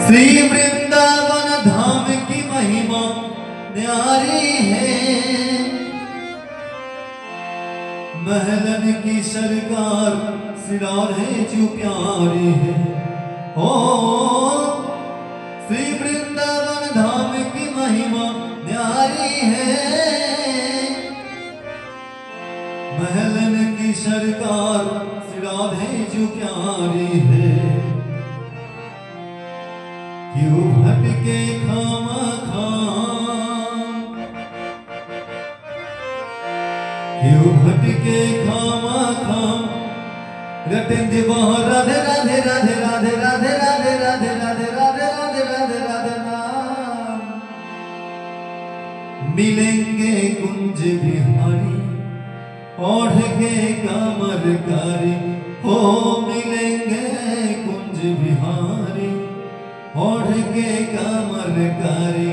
श्री वृंदावन धाम की महिमा न्यारी है। महलन की सरकार सिरार है जो प्यारी है। ओ श्री वृंदावन धाम की महिमा न्यारी है। महलन की सरकार सिरार है जो प्यारी है। क्यों भटके खामा खाम, क्यों भटके खामा खाम, रटन वहाँ राधे राधे राधे राधे राधे राधे राधे राधे राधे राधे राधे राधे नाम। मिलेंगे कुंज बिहारी ओढ़ के कमरकारी। हो मिलेंगे कुंज बिहारी ओढ़ के कमरकारी।